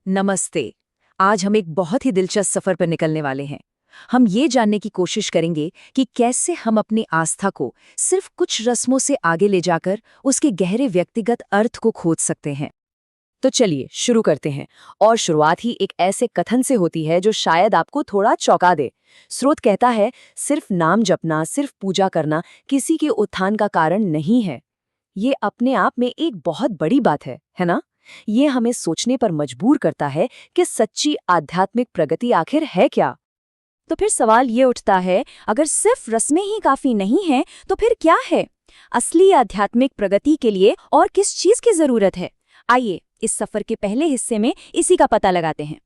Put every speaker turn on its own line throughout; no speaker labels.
नमस्ते। आज हम एक बहुत ही दिलचस्प सफर पर निकलने वाले हैं। हम ये जानने की कोशिश करेंगे कि कैसे हम अपनी आस्था को सिर्फ कुछ रस्मों से आगे ले जाकर उसके गहरे व्यक्तिगत अर्थ को खोज सकते हैं। तो चलिए शुरू करते हैं। और शुरुआत ही एक ऐसे कथन से होती है जो शायद आपको थोड़ा चौंका दे। स्रोत कहता है, सिर्फ नाम जपना, सिर्फ पूजा करना किसी के उत्थान का कारण नहीं है। ये अपने आप में एक बहुत बड़ी बात है ना? ये हमें सोचने पर मजबूर करता है कि सच्ची आध्यात्मिक प्रगति आखिर है क्या? तो फिर सवाल ये उठता है, अगर सिर्फ रस्में ही काफी नहीं हैं, तो फिर क्या है? असली आध्यात्मिक प्रगति के लिए और किस चीज की जरूरत है? आइए इस सफर के पहले हिस्से में इसी का पता लगाते हैं।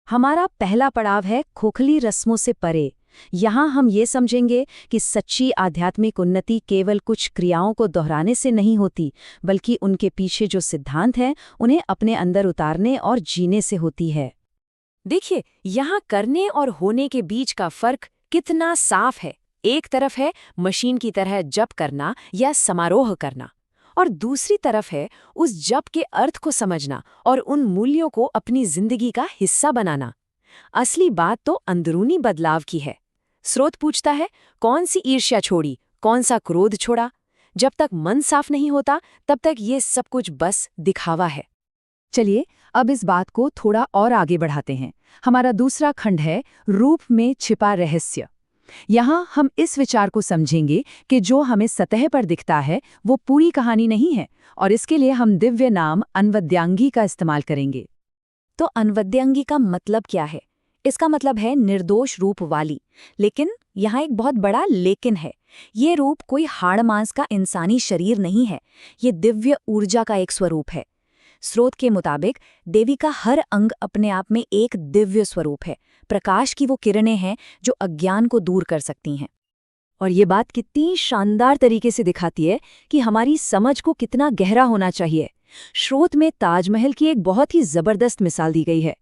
हमारा पहला पड़ाव है खोखली रस्मों से परे। यहाँ हम ये समझेंगे कि सच्ची आध्यात्मिक उन्नति केवल कुछ क्रियाओं को दोहराने से नहीं होती, बल्कि उनके पीछे जो सिद्धांत हैं उन्हें अपने अंदर उतारने और जीने से होती है। देखिए, यहाँ करने और होने के बीच का फर्क कितना साफ है। एक तरफ है मशीन की तरह जप करना या समारोह करना, और दूसरी तरफ है उस जप के अर्थ को समझना और उन मूल्यों को अपनी जिंदगी का हिस्सा बनाना। असली बात तो अंदरूनी बदलाव की है। स्रोत पूछता है, कौन सी ईर्ष्या छोड़ी, कौन सा क्रोध छोड़ा? जब तक मन साफ नहीं होता, तब तक ये सब कुछ बस दिखावा है। चलिए अब इस बात को थोड़ा और आगे बढ़ाते हैं। हमारा दूसरा खंड है रूप में छिपा रहस्य। यहाँ हम इस विचार को समझेंगे कि जो हमें सतह पर दिखता है वो पूरी कहानी नहीं है, और इसके लिए हम दिव्य नाम अनवद्यांगी का इस्तेमाल करेंगे। तो अनवद्यांगी का मतलब क्या है? इसका मतलब है निर्दोष रूप वाली। लेकिन यहाँ एक बहुत बड़ा लेकिन है। ये रूप कोई हाड़ मांस का इंसानी शरीर नहीं है, ये दिव्य ऊर्जा का एक स्वरूप है। स्रोत के मुताबिक देवी का हर अंग अपने आप में एक दिव्य स्वरूप है। प्रकाश की वो किरणें हैं जो अज्ञान को दूर कर सकती हैं। और ये बात कितनी शानदार तरीके से दिखाती है कि हमारी समझ को कितना गहरा होना चाहिए। स्रोत में ताजमहल की एक बहुत ही जबरदस्त मिसाल दी गई है।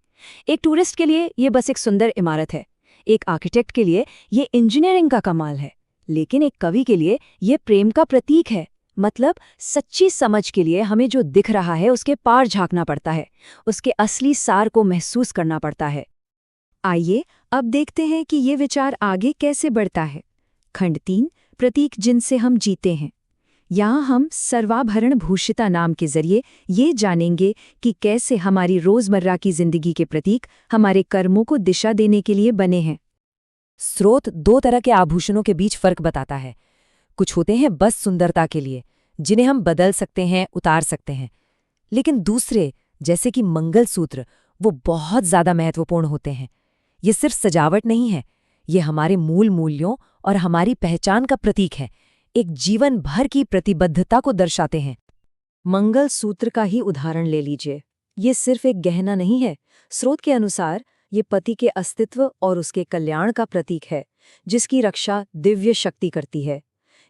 एक टूरिस्ट के लिए ये बस एक सुंदर इमारत है, एक आर्किटेक्ट के लिए ये इंजीनियरिंग का कमाल है, लेकिन एक कवि के लिए ये प्रेम का प्रतीक है। मतलब सच्ची समझ के लिए हमें जो दिख रहा है उसके पार झांकना पड़ता है, उसके असली सार को महसूस करना पड़ता है। आइए अब देखते हैं कि ये विचार आगे कैसे बढ़ता है। खंड 3, प्रतीक जिनसे हम जीते हैं। यहाँ हम सर्वाभरण भूषिता नाम के जरिए ये जानेंगे कि कैसे हमारी रोजमर्रा की जिंदगी के प्रतीक हमारे कर्मों को दिशा देने के लिए बने हैं। स्रोत 2 तरह के आभूषणों के बीच फर्क बताता है। कुछ होते हैं बस सुंदरता के लिए, जिन्हें हम बदल सकते हैं, उतार सकते हैं। लेकिन दूसरे, जैसे कि मंगलसूत्र, वो बहुत ज्यादा महत्वपूर्ण होते हैं। ये सिर्फ सजावट नहीं है, ये हमारे मूल मूल्यों और हमारी पहचान का प्रतीक है, एक जीवन भर की प्रतिबद्धता को दर्शाते हैं। मंगलसूत्र का ही उदाहरण ले लीजिए। ये सिर्फ एक गहना नहीं है। स्रोत के अनुसार ये पति के अस्तित्व और उसके कल्याण का प्रतीक है, जिसकी रक्षा दिव्य शक्ति करती है।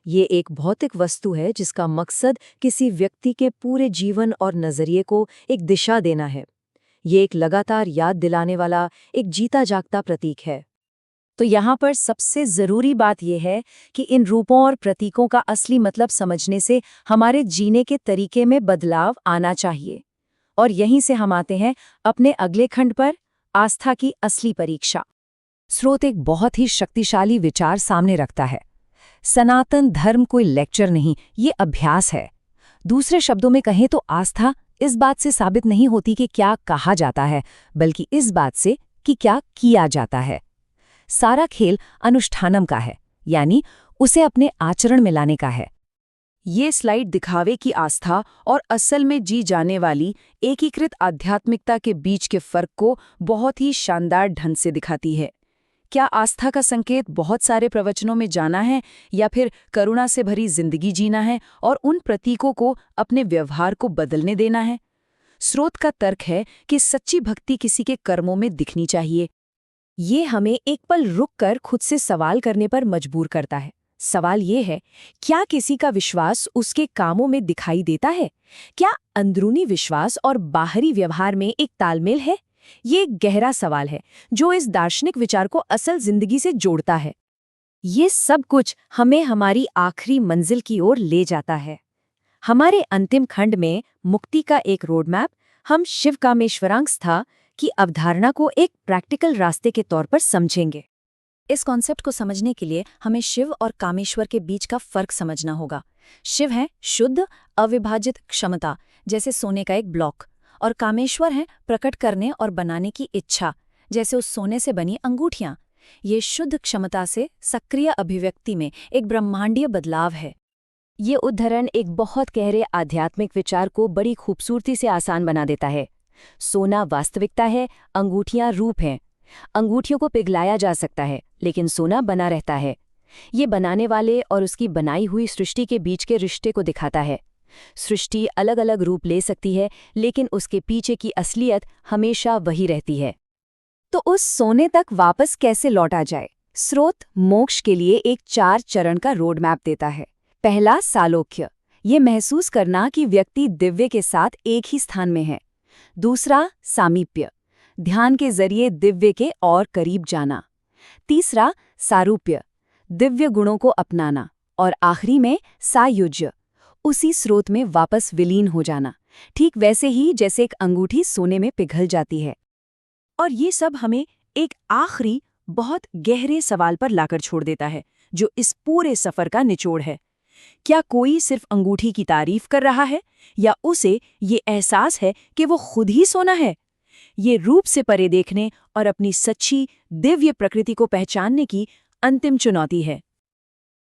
ये एक भौतिक वस्तु है जिसका मकसद किसी व्यक्ति के पूरे जीवन और नजरिए को एक दिशा देना है। ये एक लगातार याद दिलाने वाला, एक जीता जागता प्रतीक है। तो यहाँ पर सबसे जरूरी बात यह है कि इन रूपों और प्रतीकों का असली मतलब समझने से हमारे जीने के तरीके में बदलाव आना चाहिए। और यहीं से हम आते हैं अपने अगले खंड पर, आस्था की असली परीक्षा। स्रोत एक बहुत ही शक्तिशाली विचार सामने रखता है। सनातन धर्म कोई लेक्चर नहीं, ये अभ्यास है। दूसरे शब्दों में कहें तो आस्था इस बात से साबित नहीं होती कि क्या कहा जाता है, बल्कि इस बात से कि क्या किया जाता है। सारा खेल अनुष्ठानम का है, यानी उसे अपने आचरण में लाने का है। ये स्लाइड दिखावे की आस्था और असल में जी जाने वाली एकीकृत आध्यात्मिकता के बीच के फर्क को बहुत ही शानदार ढंग से दिखाती है। क्या आस्था का संकेत बहुत सारे प्रवचनों में जाना है, या फिर करुणा से भरी जिंदगी जीना है और उन प्रतीकों को अपने व्यवहार को बदलने देना है? स्रोत का तर्क है कि सच्ची भक्ति किसी के कर्मों में दिखनी चाहिए। ये हमें एक पल रुककर खुद से सवाल करने पर मजबूर करता है। सवाल ये है, क्या किसी का विश्वास उसके कामों में दिखाई देता है? क्या अंदरूनी विश्वास और बाहरी व्यवहार में एक तालमेल है? ये एक गहरा सवाल है जो इस दार्शनिक विचार को असल जिंदगी से जोड़ता है। ये सब कुछ हमें हमारी आखिरी मंजिल की ओर ले जाता है। हमारे अंतिम खंड में मुक्ति का एक रोड मैप, हम शिव कामेश्वरांगस्था की अवधारणा को एक प्रैक्टिकल रास्ते के तौर पर समझेंगे। इस कॉन्सेप्ट को समझने के लिए हमें शिव और कामेश्वर के बीच का फर्क समझना होगा। शिव है शुद्ध, अविभाजित क्षमता, जैसे सोने का एक ब्लॉक, और कामेश्वर है प्रकट करने और बनाने की इच्छा, जैसे उस सोने से बनी अंगूठियां। ये शुद्ध क्षमता से सक्रिय अभिव्यक्ति में एक ब्रह्मांडीय बदलाव है। ये उदाहरण एक बहुत गहरे आध्यात्मिक विचार को बड़ी खूबसूरती से आसान बना देता है। सोना वास्तविकता है, अंगूठियां रूप हैं। अंगूठियों को पिघलाया जा सकता है, लेकिन सोना बना रहता है। ये बनाने वाले और उसकी बनाई हुई सृष्टि के बीच के रिश्ते को दिखाता है। सृष्टि अलग अलग रूप ले सकती है, लेकिन उसके पीछे की असलियत हमेशा वही रहती है। तो उस सोने तक वापस कैसे लौटा जाए? स्रोत मोक्ष के लिए एक 4 चरण का रोड मैप देता है। पहला, सालोक्य, ये महसूस करना कि व्यक्ति दिव्य के साथ एक ही स्थान में है। दूसरा, सामीप्य, ध्यान के जरिए दिव्य के और करीब जाना। तीसरा, सारूप्य, दिव्य गुणों को अपनाना। और आखिरी में सायुज्य, उसी स्रोत में वापस विलीन हो जाना, ठीक वैसे ही जैसे एक अंगूठी सोने में पिघल जाती है।
और ये सब हमें एक आखिरी बहुत गहरे सवाल पर लाकर छोड़ देता है, जो इस पूरे सफर का निचोड़ है। क्या कोई सिर्फ अंगूठी की तारीफ कर रहा है, या उसे ये एहसास है कि वो खुद ही सोना है? ये रूप से परे देखने और अपनी सच्ची दिव्य प्रकृति को पहचानने की अंतिम चुनौती है।